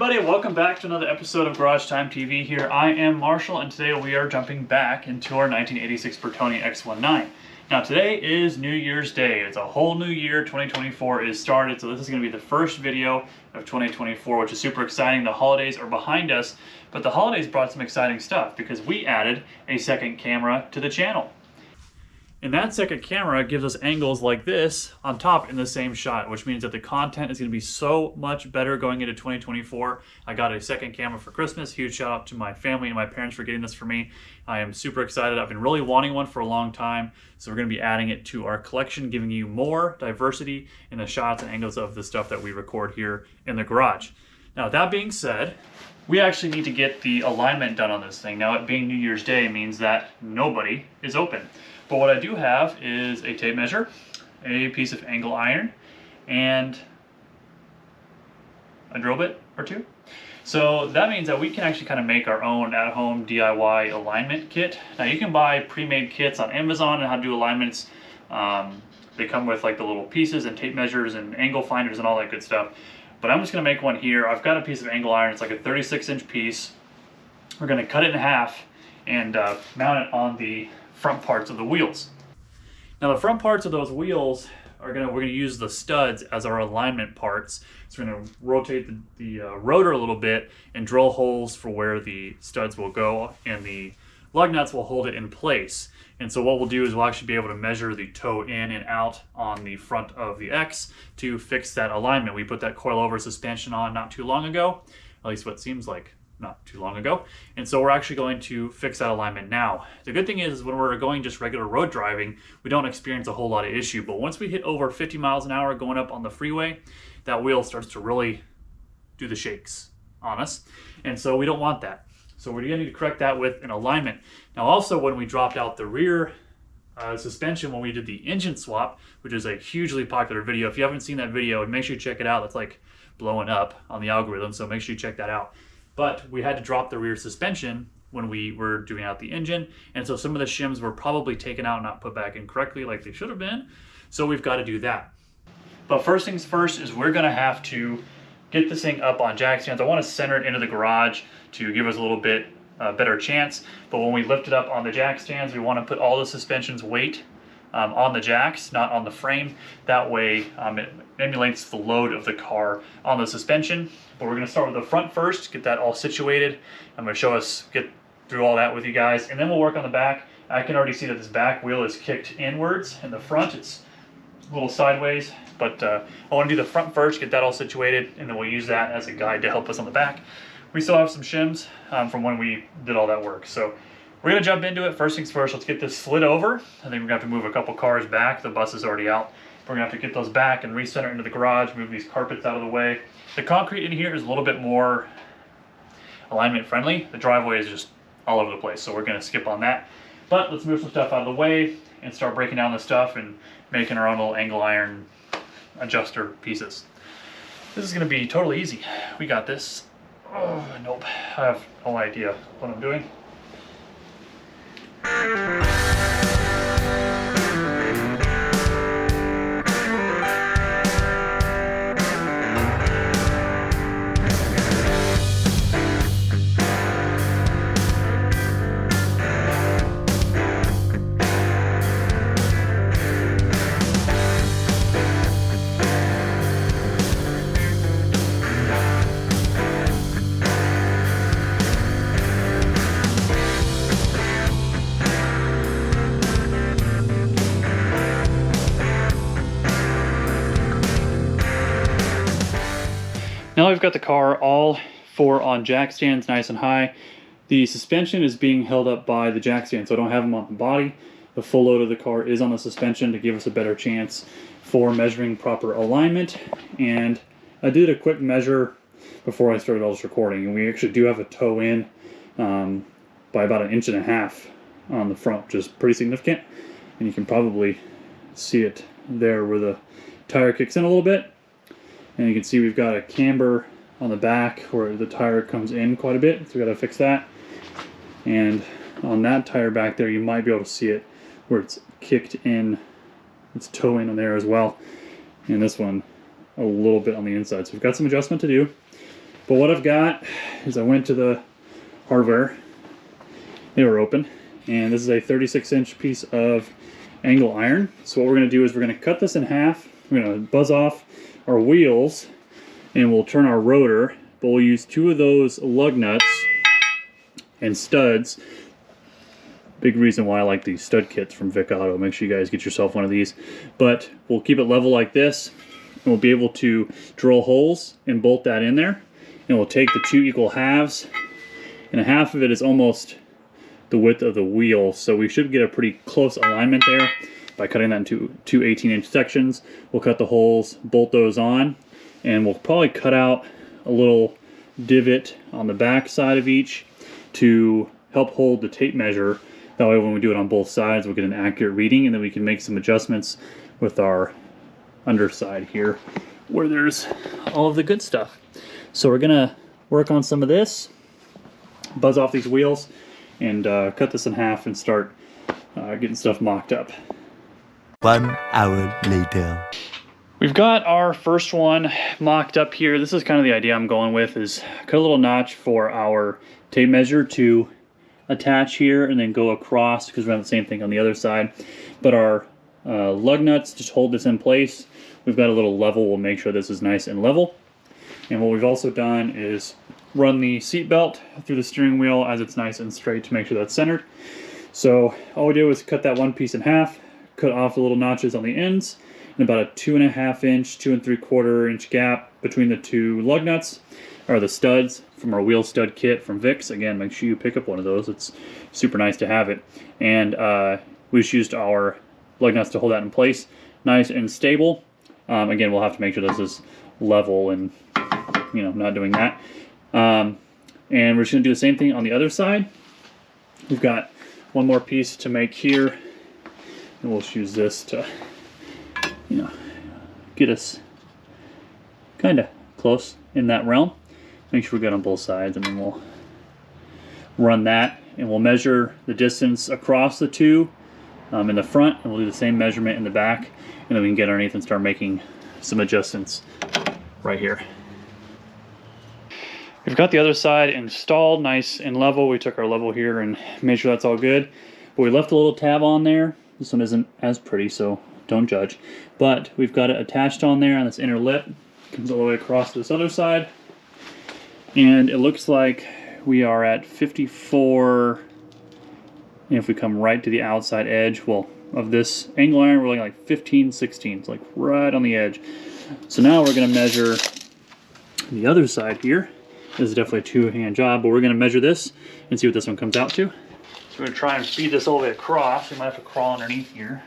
everybody, welcome back to another episode of Garage Time TV here. I am Marshall and today we are jumping back into our 1986 Bertone X19. Now today is New Year's Day. It's a whole new year. 2024 is started, so this is going to be the first video of 2024, which is super exciting. The holidays are behind us, but the holidays brought some exciting stuff because we added a second camera to the channel. And that second camera gives us angles like this on top in the same shot, which means that the content is going to be so much better going into 2024. I got a second camera for Christmas. Huge shout out to my family and my parents for getting this for me. I am super excited. I've been really wanting one for a long time. So we're going to be adding it to our collection, giving you more diversity in the shots and angles of the stuff that we record here in the garage. Now, that being said, we actually need to get the alignment done on this thing. Now, it being New Year's Day means that nobody is open. But what I do have is a tape measure, a piece of angle iron, and a drill bit or two. So that means that we can actually kind of make our own at-home DIY alignment kit. Now you can buy pre-made kits on Amazon and how to do alignments. They come with like the little pieces and tape measures and angle finders and all that good stuff. But I'm just going to make one here. I've got a piece of angle iron. It's like a 36-inch piece. We're going to cut it in half and mount it on the front parts of the wheels. Now the front parts of those wheels we're gonna use the studs as our alignment parts. So we're gonna rotate the rotor a little bit and drill holes for where the studs will go, and the lug nuts will hold it in place. And so what we'll do is we'll actually be able to measure the toe in and out on the front of the X to fix that alignment. We put that coilover suspension on not too long ago, at least what seems like not too long ago. And so we're actually going to fix that alignment now. The good thing is when we're going just regular road driving, we don't experience a whole lot of issue. But once we hit over 50 miles an hour going up on the freeway, that wheel starts to really do the shakes on us. And so we don't want that. So we're going to need to correct that with an alignment. Now also when we dropped out the rear suspension, when we did the engine swap, which is a hugely popular video. If you haven't seen that video, make sure you check it out. It's like blowing up on the algorithm, so make sure you check that out. But we had to drop the rear suspension when we were doing out the engine. And so some of the shims were probably taken out and not put back in correctly like they should have been. So we've got to do that. But first things first is we're going to have to get this thing up on jack stands. I want to center it into the garage to give us a little bit better chance. But when we lift it up on the jack stands, we want to put all the suspension's weight on the jacks, not on the frame. That way it emulates the load of the car on the suspension. But we're going to start with the front first, get that all situated. I'm going to show us, get through all that with you guys, and then we'll work on the back. I can already see that this back wheel is kicked inwards, and the front it's a little sideways. But I want to do the front first, get that all situated, and then we'll use that as a guide to help us on the back. We still have some shims from when we did all that work. So we're going to jump into it. First things first, let's get this slid over. I think we're going to have to move a couple cars back. The bus is already out. We're going to have to get those back and recenter into the garage, move these carpets out of the way. The concrete in here is a little bit more alignment friendly. The driveway is just all over the place, so we're going to skip on that. But let's move some stuff out of the way and start breaking down the stuff and making our own little angle iron adjuster pieces. This is going to be totally easy. We got this. Oh, nope. I have no idea what I'm doing. Now we've got the car all four on jack stands nice and high. The suspension is being held up by the jack stand, so I don't have them on the body. The full load of the car is on the suspension to give us a better chance for measuring proper alignment. And I did a quick measure before I started all this recording, and we actually do have a toe in by about 1.5 inches on the front, which is pretty significant. And you can probably see it there where the tire kicks in a little bit. And you can see we've got a camber on the back where the tire comes in quite a bit, so we got to fix that. And on that tire back there, you might be able to see it where it's kicked in, it's toe in on there as well. And this one a little bit on the inside. So we've got some adjustment to do. But what I've got is I went to the hardware. They were open, and this is a 36-inch piece of angle iron. So what we're going to do is we're going to cut this in half. We're going to buzz off our wheels, and we'll turn our rotor, but we'll use 2 of those lug nuts and studs. Big reason why I like these stud kits from Vic Auto. Make sure you guys get yourself one of these. But we'll keep it level like this, and we'll be able to drill holes and bolt that in there. And we'll take the 2 equal halves, and a half of it is almost the width of the wheel, so we should get a pretty close alignment there by cutting that into 2 18-inch sections. We'll cut the holes, bolt those on, and we'll probably cut out a little divot on the back side of each to help hold the tape measure. That way when we do it on both sides, we'll get an accurate reading, and then we can make some adjustments with our underside here where there's all of the good stuff. So we're gonna work on some of this, buzz off these wheels, and cut this in half and start getting stuff mocked up. 1 hour later. We've got our first one mocked up here. This is kind of the idea I'm going with, is cut a little notch for our tape measure to attach here and then go across, because we have the same thing on the other side. But our lug nuts just hold this in place. We've got a little level. We'll make sure this is nice and level. And what we've also done is run the seat belt through the steering wheel as it's nice and straight to make sure that's centered. So all we did was cut that one piece in half, cut off the little notches on the ends, and about a 2.5-inch, 2 3/4-inch gap between the 2 lug nuts, or the studs from our wheel stud kit from Vic's. Again, make sure you pick up one of those. It's super nice to have it. And we just used our lug nuts to hold that in place, nice and stable. Again, we'll have to make sure this is level and, you know, not doing that. And we're just going to do the same thing on the other side. We've got one more piece to make here, and we'll just use this to, you know, get us kind of close in that realm. Make sure we're good on both sides, and then we'll run that, and we'll measure the distance across the 2 in the front, and we'll do the same measurement in the back, and then we can get underneath and start making some adjustments right here. We've got the other side installed nice and level. We took our level here and made sure that's all good. But we left a little tab on there. This one isn't as pretty, so don't judge. But we've got it attached on there on this inner lip. Comes all the way across to this other side. And it looks like we are at 54. And if we come right to the outside edge, well, of this angle iron, we're looking like 15/16. It's like right on the edge. So now we're going to measure the other side here. This is definitely a 2-hand job, but we're going to measure this and see what this one comes out to. So we're going to try and feed this all the way across. We might have to crawl underneath here.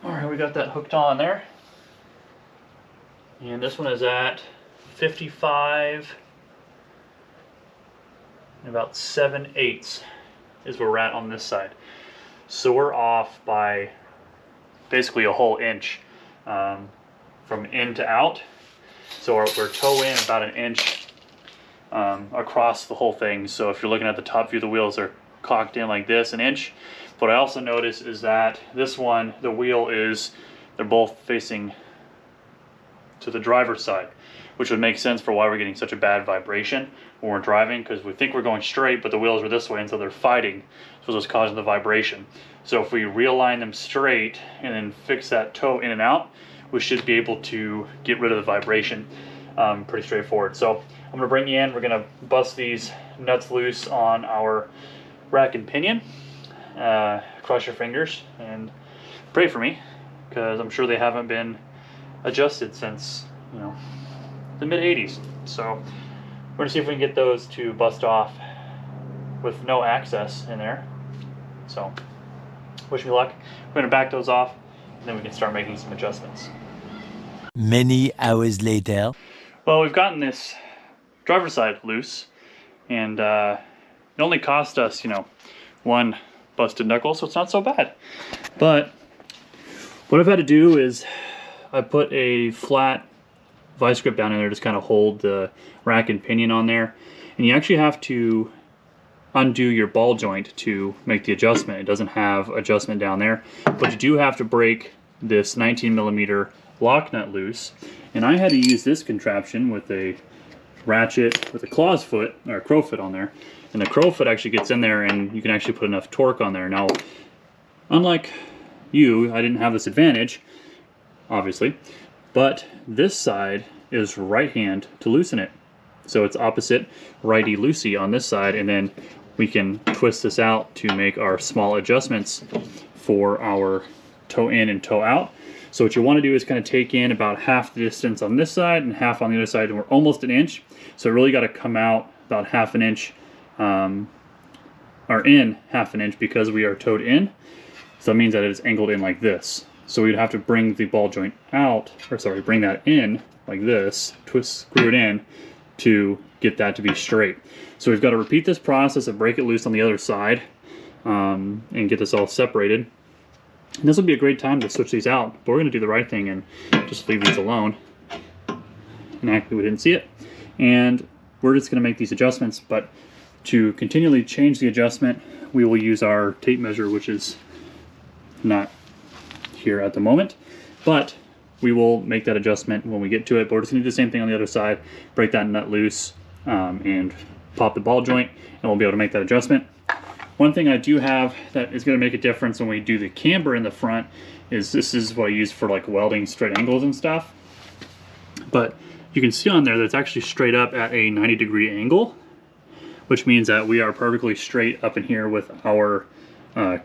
Alright, we got that hooked on there. And this one is at 55 and about 7/8 is where we're at on this side. So we're off by basically a whole inch from in to out. So we're toe in about 1 inch across the whole thing. So if you're looking at the top view, the wheels are cocked in like this, 1 inch. What I also noticed is that this one, the wheel is, they're both facing to the driver's side, which would make sense for why we're getting such a bad vibration when we're driving, because we think we're going straight, but the wheels are this way, and so they're fighting. So it's causing the vibration. So if we realign them straight and then fix that toe in and out, we should be able to get rid of the vibration. Pretty straightforward. So I'm going to bring you in. We're going to bust these nuts loose on our rack and pinion. Cross your fingers and pray for me, because I'm sure they haven't been adjusted since, you know, the mid-80s. So we're going to see if we can get those to bust off with no access in there. So wish me luck. We're going to back those off, and then we can start making some adjustments. Many hours later. Well, we've gotten this driver's side loose, and it only cost us, you know, 1 busted knuckle, so it's not so bad. But what I've had to do is I put a flat vice grip down in there to just kind of hold the rack and pinion on there, and you actually have to undo your ball joint to make the adjustment. It doesn't have adjustment down there, but you do have to break this 19mm lock nut loose, and I had to use this contraption with a ratchet with a claw's foot, or a crow foot on there, and the crow foot actually gets in there and you can actually put enough torque on there. Now, unlike you, I didn't have this advantage, obviously, but this side is right hand to loosen it. So it's opposite righty loosey on this side, and then we can twist this out to make our small adjustments for our toe in and toe out. So what you want to do is kind of take in about half the distance on this side and half on the other side, and we're almost an inch. So it really got to come out about half an inch, or in half an inch, because we are toed in. So that means that it is angled in like this. So we'd have to bring the ball joint out, or sorry, bring that in like this, twist, screw it in to get that to be straight. So we've got to repeat this process and break it loose on the other side, and get this all separated. And this would be a great time to switch these out, but we're going to do the right thing and just leave these alone. And actually we didn't see it. And we're just going to make these adjustments, but to continually change the adjustment, we will use our tape measure, which is not here at the moment, but we will make that adjustment when we get to it. But we're just going to do the same thing on the other side, break that nut loose, and pop the ball joint, and we'll be able to make that adjustment. One thing I do have that is going to make a difference when we do the camber in the front is this is what I use for like welding straight angles and stuff. But you can see on there that it's actually straight up at a 90-degree angle, which means that we are perfectly straight up in here with our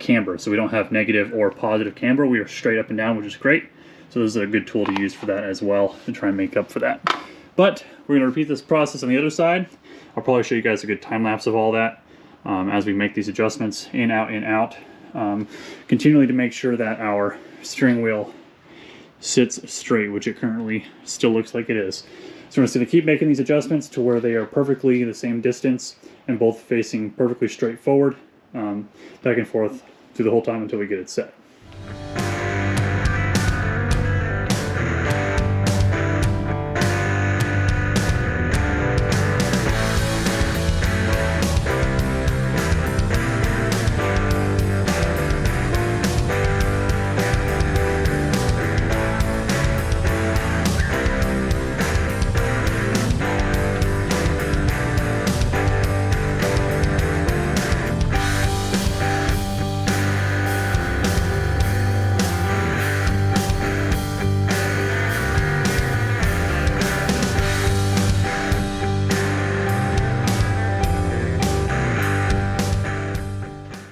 camber. So we don't have negative or positive camber. We are straight up and down, which is great. So this is a good tool to use for that as well, to try and make up for that. But we're going to repeat this process on the other side. I'll probably show you guys a good time lapse of all that. As we make these adjustments in, out, continually to make sure that our steering wheel sits straight, which it currently still looks like it is. So we're just going to keep making these adjustments to where they are perfectly the same distance and both facing perfectly straight forward, back and forth through the whole time until we get it set.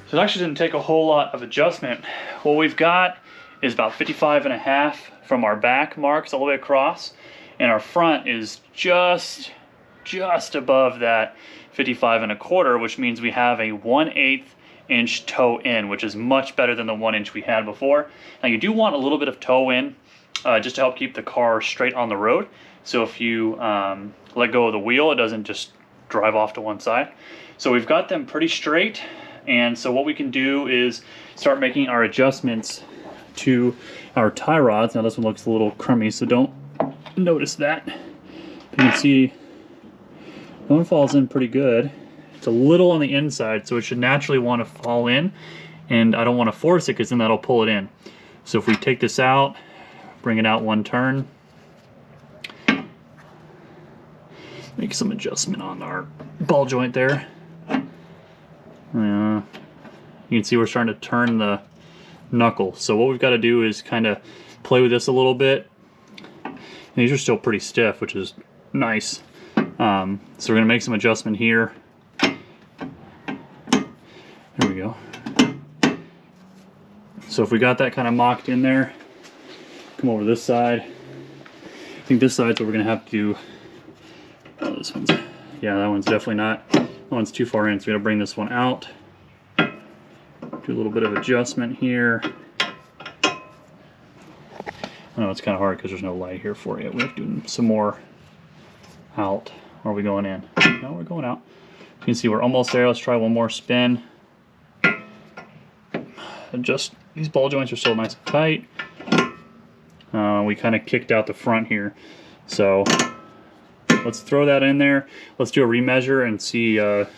So it actually didn't take a whole lot of adjustment. What we've got is about 55.5 from our back marks all the way across, and our front is just above that 55.25, which means we have a 1/8 inch toe in, which is much better than the 1 inch we had before. Now you do want a little bit of toe in, just to help keep the car straight on the road. So if you let go of the wheel, it doesn't just drive off to one side. So we've got them pretty straight. And so what we can do is start making our adjustments to our tie rods. Now this one looks a little crummy, so don't notice that. You can see that one falls in pretty good. It's a little on the inside, so it should naturally want to fall in, and I don't want to force it because then that'll pull it in. So if we take this out, bring it out one turn, make some adjustment on our ball joint there. You can see we're starting to turn the knuckle. So what we've got to do is kind of play with this a little bit. And these are still pretty stiff, which is nice. So we're going to make some adjustment here. There we go. So if we got that kind of mocked in there, come over this side. I think this side's what we're going to have to do. Oh, this one's, yeah, that one's definitely not. That one's too far in, so we're going to bring this one out. Do a little bit of adjustment here. I know it's kind of hard because there's no light here for you. We have to do some more out. Or are we going in? No, we're going out. You can see we're almost there. Let's try one more spin. Adjust. These ball joints are still nice and tight. We kind of kicked out the front here. So let's throw that in there. Let's do a remeasure and see where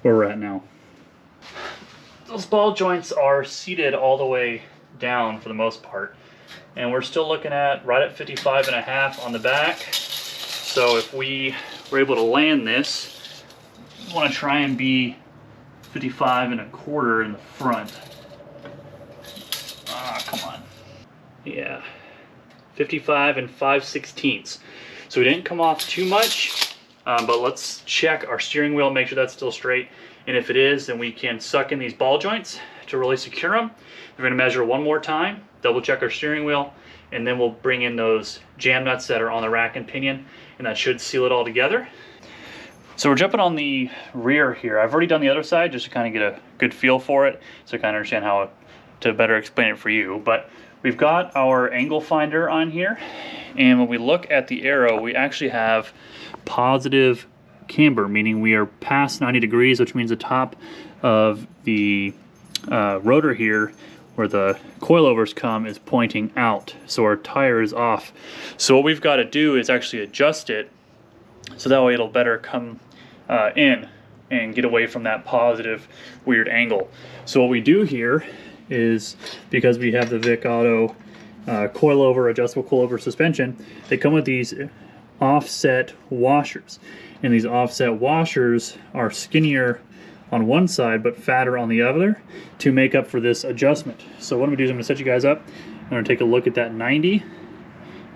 we're at now. Those ball joints are seated all the way down for the most part. and we're still looking at right at 55.5 on the back. So if we were able to land this, we want to try and be 55.25 in the front. Ah, come on. Yeah, 55 5/16. So we didn't come off too much, but let's check our steering wheel, make sure that's still straight. And if it is, then we can suck in these ball joints to really secure them. We're gonna measure one more time, double check our steering wheel, and then we'll bring in those jam nuts that are on the rack and pinion, and that should seal it all together. So we're jumping on the rear here. I've already done the other side just to kind of get a good feel for it, so I kind of understand how to better explain it for you. But we've got our angle finder on here, and when we look at the arrow, we actually have positive camber, meaning we are past 90 degrees, which means the top of the rotor here, where the coilovers come, is pointing out. So our tire is off. So what we've got to do is actually adjust it so that way it'll better come in and get away from that positive weird angle. So what we do here is, because we have the Vic Auto coilover, adjustable coilover suspension, they come with these offset washers. And these offset washers are skinnier on one side but fatter on the other to make up for this adjustment. So what I'm gonna do is I'm gonna set you guys up. I'm gonna take a look at that 90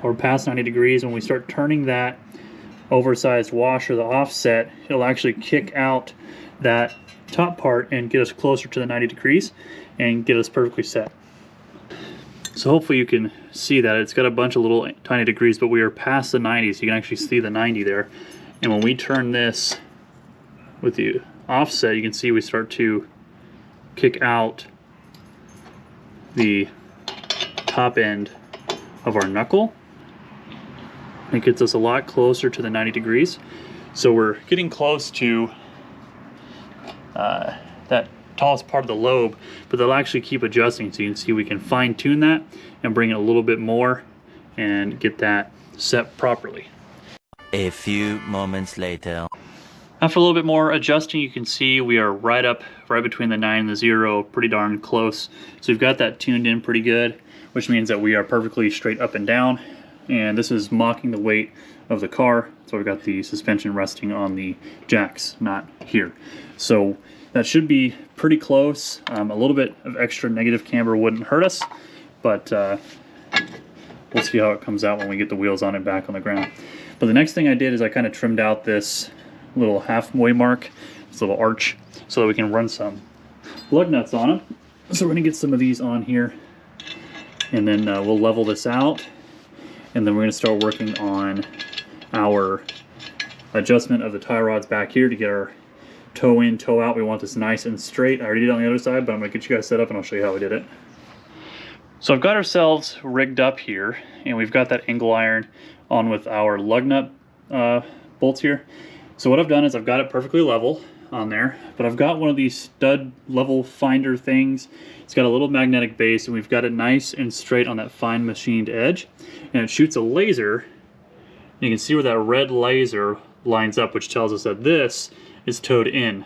or past 90 degrees. When we start turning that oversized washer, the offset, it'll actually kick out that top part and get us closer to the 90 degrees and get us perfectly set. So hopefully you can see that it's got a bunch of little tiny degrees, but we are past the 90, so you can actually see the 90 there. And when we turn this with the offset, you can see we start to kick out the top end of our knuckle. It gets us a lot closer to the 90 degrees. So we're getting close to that tallest part of the lobe, but they'll actually keep adjusting. So you can see we can fine tune that and bring it a little bit more and get that set properly. A few moments later. After a little bit more adjusting, you can see we are right between the 9 and the 0, pretty darn close. So we've got that tuned in pretty good, which means that we are perfectly straight up and down. And this is mocking the weight of the car. So we've got the suspension resting on the jacks, not here. So that should be pretty close. A little bit of extra negative camber wouldn't hurt us, but we'll see how it comes out when we get the wheels on it back on the ground. But the next thing I did is I kind of trimmed out this little halfway mark, this little arch, so that we can run some lug nuts on them. So we're gonna get some of these on here, and then we'll level this out, and then we're gonna start working on our adjustment of the tie rods back here to get our toe in, toe out. We want this nice and straight. I already did it on the other side, but I'm gonna get you guys set up and I'll show you how I did it. So I've got ourselves rigged up here, and we've got that angle iron on with our lug nut bolts here. So what I've done is I've got it perfectly level on there, but I've got one of these stud level finder things. It's got a little magnetic base, and we've got it nice and straight on that fine machined edge, and it shoots a laser. You can see where that red laser lines up, which tells us that this is towed in,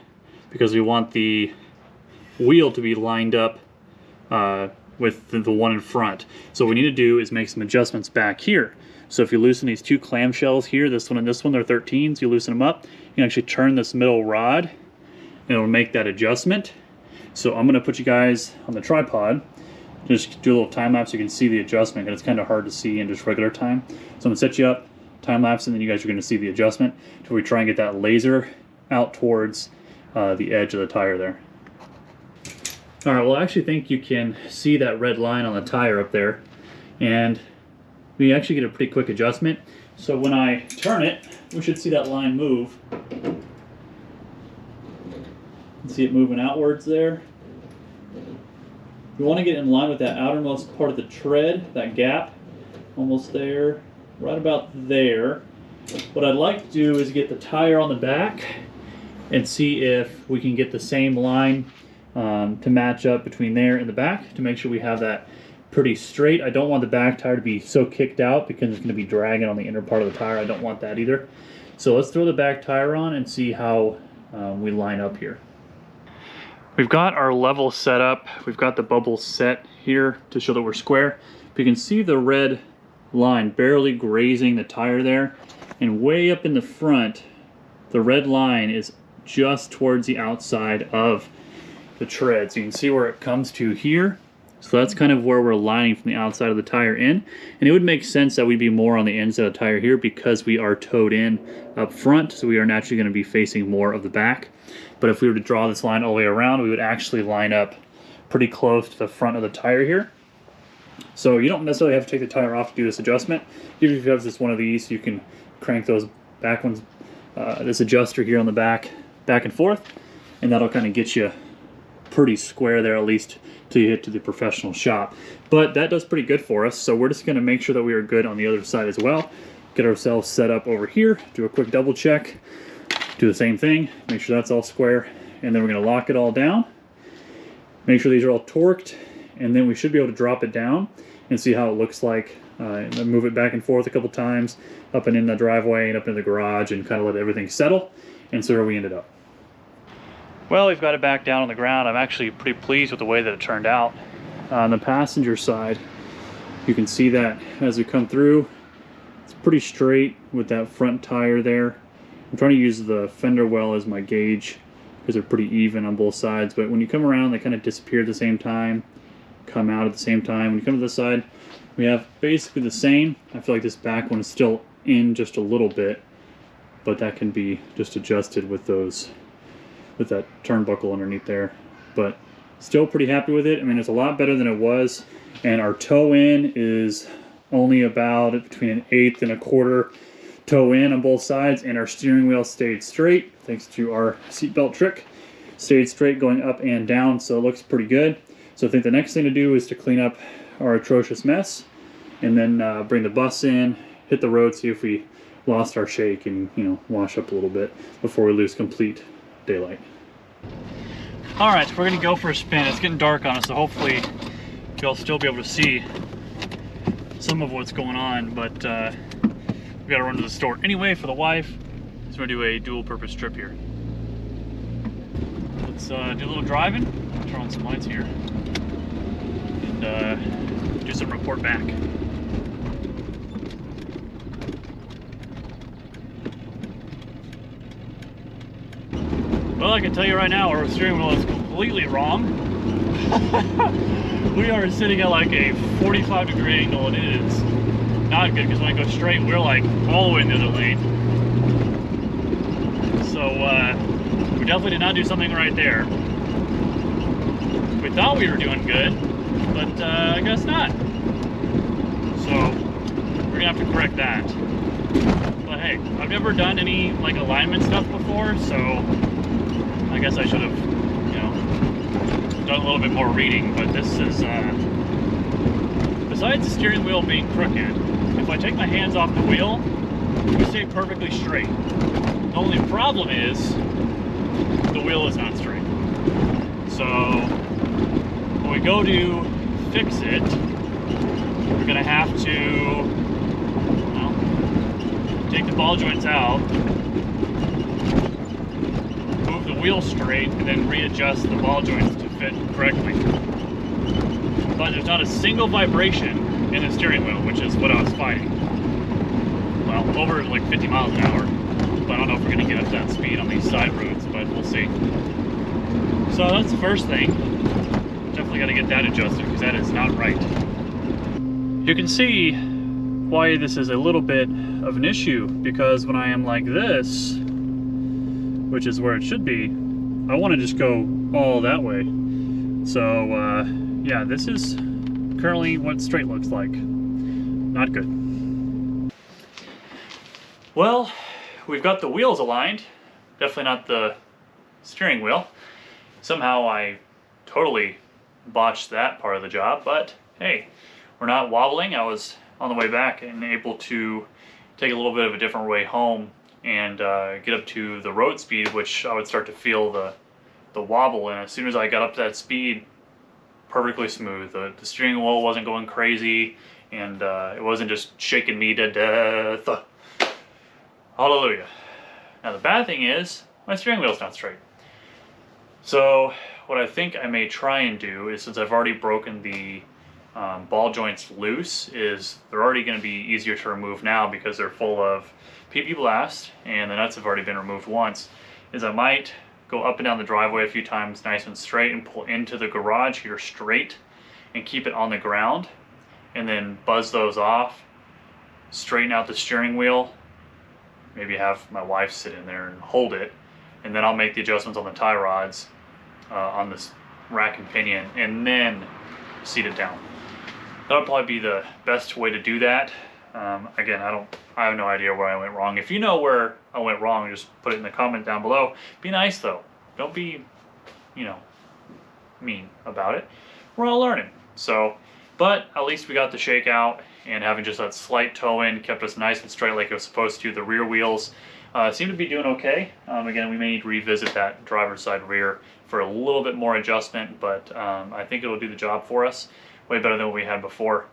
because we want the wheel to be lined up with the one in front. So what we need to do is make some adjustments back here. So if you loosen these two clamshells here, this one and this one, they're 13s, you loosen them up, you can actually turn this middle rod, and it'll make that adjustment. So I'm gonna put you guys on the tripod, just do a little time lapse so you can see the adjustment, and it's kind of hard to see in just regular time. So I'm gonna set you up, time lapse, and then you guys are gonna see the adjustment until we try and get that laser out towards the edge of the tire there. All right, well, I actually think you can see that red line on the tire up there, and we actually get a pretty quick adjustment. So when I turn it, we should see that line move. See it moving outwards there. We want to get in line with that outermost part of the tread, that gap, almost there, right about there. What I'd like to do is get the tire on the back and see if we can get the same line to match up between there and the back to make sure we have that pretty straight. I don't want the back tire to be so kicked out because it's going to be dragging on the inner part of the tire. I don't want that either. So let's throw the back tire on and see how we line up here. We've got our level set up. We've got the bubbles set here to show that we're square. But you can see the red line barely grazing the tire there, and way up in the front, the red line is just towards the outside of the tread. So you can see where it comes to here. So that's kind of where we're lining from the outside of the tire in. And it would make sense that we'd be more on the inside of the tire here because we are towed in up front. So we are naturally going to be facing more of the back. But if we were to draw this line all the way around, we would actually line up pretty close to the front of the tire here. So you don't necessarily have to take the tire off to do this adjustment. Even if you have just one of these, you can crank those back ones, this adjuster here on the back and forth, and that'll kind of get you pretty square there, at least till you hit to the professional shop. But that does pretty good for us, so we're just going to make sure that we are good on the other side as well. Get ourselves set up over here, do a quick double check, do the same thing, make sure that's all square, and then we're going to lock it all down, make sure these are all torqued, and then we should be able to drop it down and see how it looks like. And then move it back and forth a couple times, up and in the driveway and up in the garage, and kind of let everything settle, and so where we ended up. Well, we've got it back down on the ground. I'm actually pretty pleased with the way that it turned out. On the passenger side, you can see that as we come through, it's pretty straight with that front tire there. I'm trying to use the fender well as my gauge because they're pretty even on both sides, but when you come around, they kind of disappear at the same time, come out at the same time. When you come to this side, we have basically the same. I feel like this back one is still in just a little bit, but that can be just adjusted with those, with that turnbuckle underneath there. But still pretty happy with it. I mean, it's a lot better than it was, and our toe in is only about between an 1/8 and a 1/4 toe in on both sides, and our steering wheel stayed straight thanks to our seatbelt trick. Stayed straight going up and down, so it looks pretty good. So I think the next thing to do is to clean up our atrocious mess, and then bring the bus in, hit the road, see if we lost our shake, and wash up a little bit before we lose complete daylight. All right, so we're gonna go for a spin. It's getting dark on us, so hopefully you'll still be able to see some of what's going on, but we gotta run to the store anyway for the wife, so we're gonna do a dual purpose trip here. Let's do a little driving, turn on some lights here, and do some report back. Well, I can tell you right now, our steering wheel is completely wrong. We are sitting at like a 45-degree angle, and it is not good because when I go straight, we're like all the way in the other lane. So we definitely did not do something right there. We thought we were doing good, but I guess not. So we're gonna have to correct that. But hey, I've never done any like alignment stuff before, so I guess I should have, done a little bit more reading. But this is, besides the steering wheel being crooked, if I take my hands off the wheel, we stay perfectly straight. The only problem is the wheel is not straight. So when we go to fix it, we're gonna have to, take the ball joints out, move the wheel straight, and then readjust the ball joints to fit correctly. But there's not a single vibration in the steering wheel, which is what I was fighting. Well, over like 50 miles an hour. But I don't know if we're gonna get up that speed on these side roads, but we'll see. So that's the first thing. Definitely gotta get that adjusted because that is not right. You can see why this is a little bit of an issue, because when I am like this, which is where it should be, I want to just go all that way. So yeah, this is currently what straight looks like. Not good. Well, we've got the wheels aligned, definitely not the steering wheel. Somehow I totally botched that part of the job, but hey, we're not wobbling. I was on the way back and able to take a little bit of a different way home and get up to the road speed, which I would start to feel the wobble. And as soon as I got up to that speed, perfectly smooth. The steering wheel wasn't going crazy, and it wasn't just shaking me to death. Hallelujah. Now the bad thing is, my steering wheel's not straight. So what I think I may try and do is, since I've already broken the ball joints loose is they're already going to be easier to remove now because they're full of PP blast and the nuts have already been removed once, is I might go up and down the driveway a few times nice and straight and pull into the garage here straight and keep it on the ground and then buzz those off, straighten out the steering wheel, maybe have my wife sit in there and hold it, and then I'll make the adjustments on the tie rods on this rack and pinion and then seat it down. That'll probably be the best way to do that. Again, I have no idea where I went wrong. If you know where I went wrong, just put it in the comment down below. Be nice though. Don't be, you know, mean about it. We're all learning. So, but at least we got the shakeout, and having just that slight toe in kept us nice and straight like it was supposed to. The rear wheels seem to be doing okay. Again, we may need to revisit that driver's side rear for a little bit more adjustment, but I think it'll do the job for us way better than what we had before.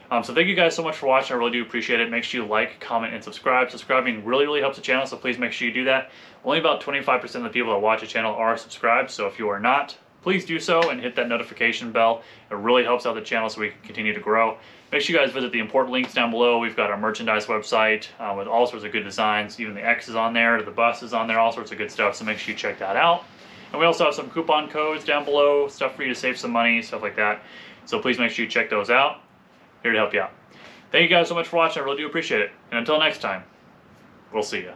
So thank you guys so much for watching. I really do appreciate it. Make sure you like, comment, and subscribe. Subscribing really helps the channel, so please make sure you do that. Only about 25% of the people that watch the channel are subscribed, so if you are not, please do so and hit that notification bell. It really helps out the channel so we can continue to grow. Make sure you guys visit the important links down below. We've got our merchandise website with all sorts of good designs. Even the X is on there, the bus is on there, all sorts of good stuff, so make sure you check that out. And we also have some coupon codes down below, stuff for you to save some money, stuff like that. So please make sure you check those out. Here to help you out. Thank you guys so much for watching. I really do appreciate it. And until next time, we'll see you.